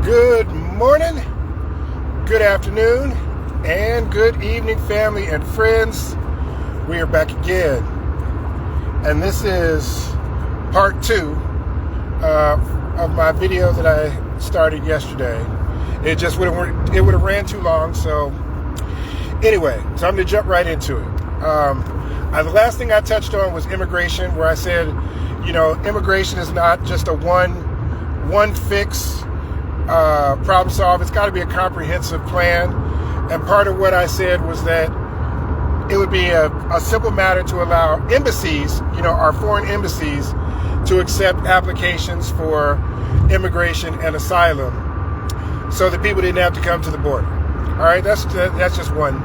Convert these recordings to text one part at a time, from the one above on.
Good morning, good afternoon, and good evening, family and friends. We are back again, and this is part 2 of my video that I started yesterday. It would have ran too long, so anyway, so I'm going to jump right into it. The last thing I touched on was immigration, where I said, immigration is not just a one fix problem solve. It's got to be a comprehensive plan. And part of what I said was that it would be a simple matter to allow embassies, our foreign embassies, to accept applications for immigration and asylum, so that people didn't have to come to the border. All right, that's just one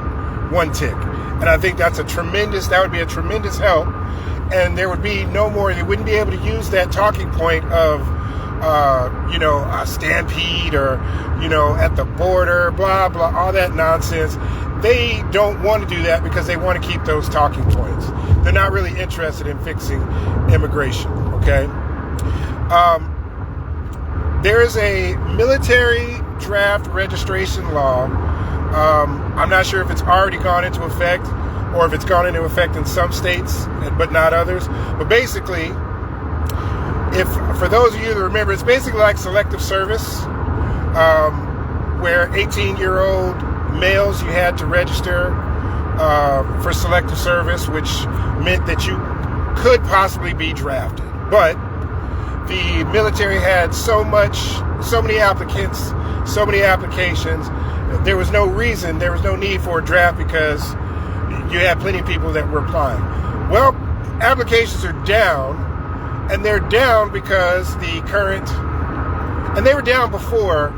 tick, and I think that would be a tremendous help. And there would be no more. They wouldn't be able to use that talking point of a stampede or, at the border, blah, blah, all that nonsense. They don't want to do that because they want to keep those talking points. They're not really interested in fixing immigration, okay? There is a military draft registration law. I'm not sure if it's already gone into effect or if it's gone into effect in some states but not others. But basically, for those of you that remember, it's basically like selective service, where 18-year-old males, you had to register for selective service, which meant that you could possibly be drafted. But the military had so many applicants, so many applications, there was no need for a draft because you had plenty of people that were applying. Well, applications are down. And they're down because and they were down before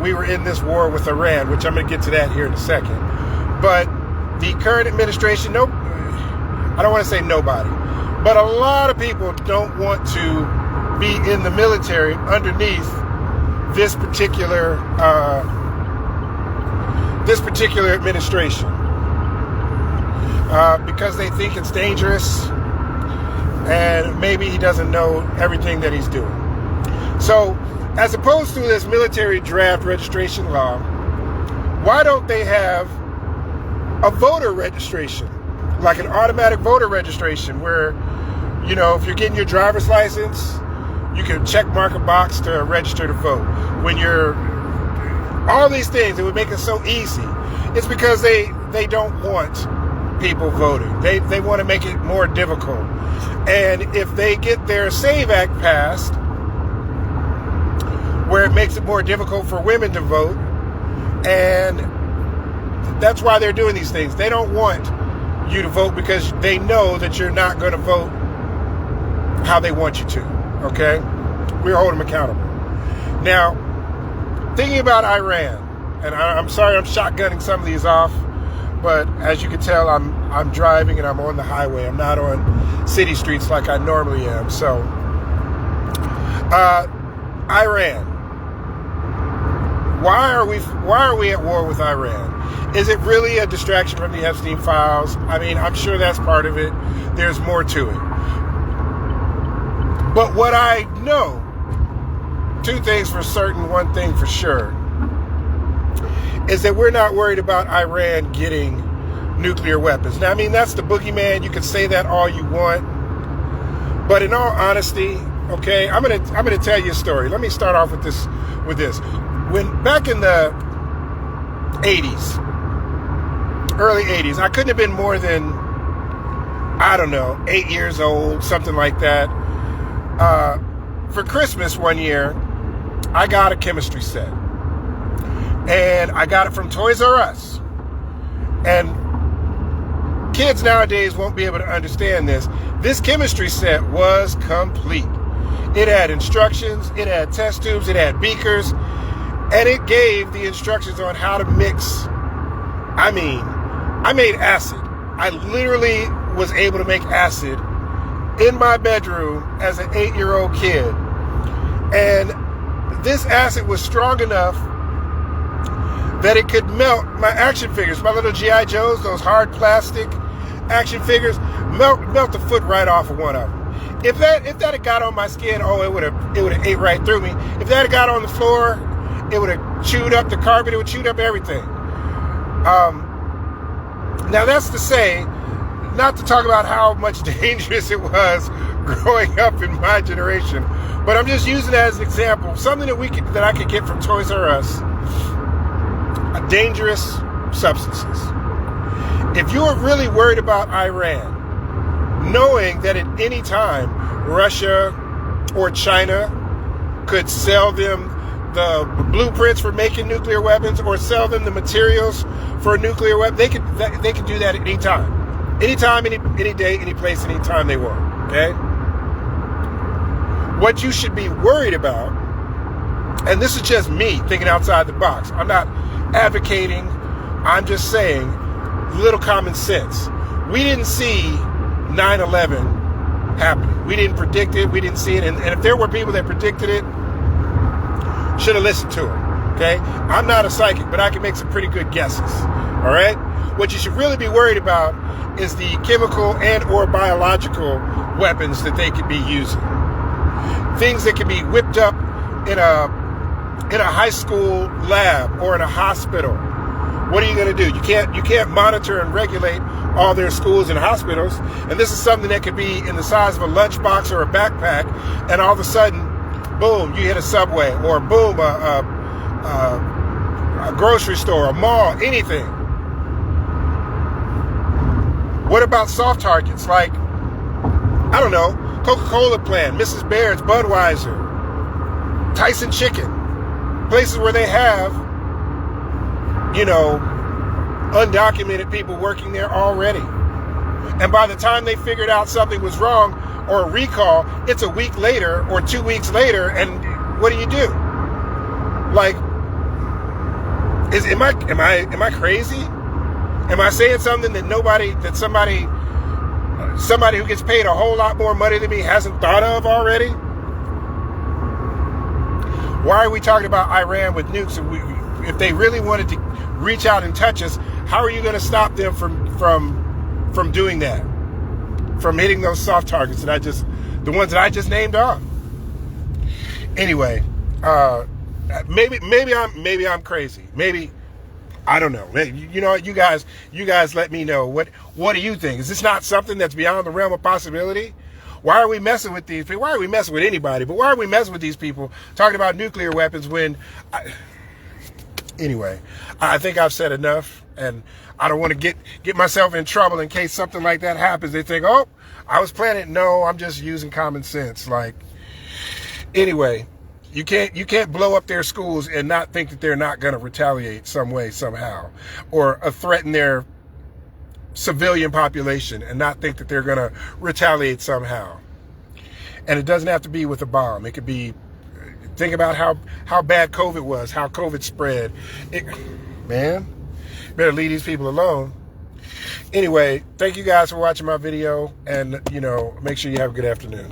we were in this war with Iran, which I'm going to get to that here in a second. But the current administration, I don't want to say nobody, but a lot of people don't want to be in the military underneath this particular administration because they think it's dangerous. And maybe he doesn't know everything that he's doing. So, as opposed to this military draft registration law, why don't they have a voter registration, like an automatic voter registration, where, if you're getting your driver's license, you can check mark a box to register to vote. When you're all these things, it would make it so easy. It's because they don't want people voting. They want to make it more difficult. And if they get their SAVE Act passed, where it makes it more difficult for women to vote, and that's why they're doing these things. They don't want you to vote because they know that you're not going to vote how they want you to, okay? We're holding them accountable. Now, thinking about Iran, and I'm sorry I'm shotgunning some of these off, but as you can tell, I'm driving and I'm on the highway. I'm not on city streets like I normally am. So, Iran. Why are we at war with Iran? Is it really a distraction from the Epstein files? I mean, I'm sure that's part of it. There's more to it. But what I know, 2 things for certain, 1 thing for sure, is that we're not worried about Iran getting nuclear weapons. Now, I mean, that's the boogeyman. You can say that all you want. But in all honesty, okay, I'm gonna tell you a story. Let me start off with this. When back in the 80s, early 80s, I couldn't have been more than, 8 years old, something like that. For Christmas one year, I got a chemistry set. And I got it from Toys R Us. And kids nowadays won't be able to understand this. This chemistry set was complete. It had instructions, it had test tubes, it had beakers, and it gave the instructions on how to mix. I mean, I made acid. I literally was able to make acid in my bedroom as an 8-year-old kid. And this acid was strong enough that it could melt my action figures, my little G.I. Joes, those hard plastic action figures, melt the foot right off of one of them. If that had got on my skin, it would have it would have ate right through me. If that had got on the floor, it would have chewed up the carpet. It would have chewed up everything. Now that's to say, not to talk about how much dangerous it was growing up in my generation, but I'm just using that as an example, something that I could get from Toys R Us. Dangerous substances. If you are really worried about Iran, knowing that at any time Russia or China could sell them the blueprints for making nuclear weapons or sell them the materials for a nuclear weapon, they could do that at any time. Anytime, any day, any place, any time they want. Okay? What you should be worried about, and this is just me thinking outside the box. I'm not advocating, I'm just saying, little common sense. We didn't see 9/11 happening. We didn't predict it. We didn't see it. And if there were people that predicted it, should have listened to them. Okay? I'm not a psychic, but I can make some pretty good guesses. All right? What you should really be worried about is the chemical and or biological weapons that they could be using. Things that can be whipped up in a high school lab or in a hospital. What are you going to do? You can't monitor and regulate all their schools and hospitals. And this is something that could be in the size of a lunchbox or a backpack. And all of a sudden, boom, you hit a Subway, or boom, a grocery store, a mall, anything. What about soft targets like, I don't know, Coca-Cola plant, Mrs. Baird's, Budweiser, Tyson Chicken, places where they have, undocumented people working there already. And by the time they figured out something was wrong or a recall, it's a week later or 2 weeks later, and what do you do? Like, am I crazy? Am I saying something that somebody who gets paid a whole lot more money than me hasn't thought of already? Why are we talking about Iran with nukes? If they really wanted to reach out and touch us, how are you going to stop them from doing that? From hitting those soft targets the ones that I just named off. Anyway, maybe I'm crazy. Maybe, I don't know. You know what, you guys let me know. What do you think? Is this not something that's beyond the realm of possibility? Why are we messing with these people? Why are we messing with anybody? But why are we messing with these people talking about nuclear weapons when... Anyway, I think I've said enough, and I don't want to get myself in trouble in case something like that happens. They think, oh, I was planning. No, I'm just using common sense. Like, anyway, you can't blow up their schools and not think that they're not going to retaliate some way, somehow, or threaten their civilian population and not think that they're going to retaliate somehow. And it doesn't have to be with a bomb. It could be, think about how bad COVID was, how COVID spread. Man, better leave these people alone. Anyway, thank you guys for watching my video, and make sure you have a good afternoon.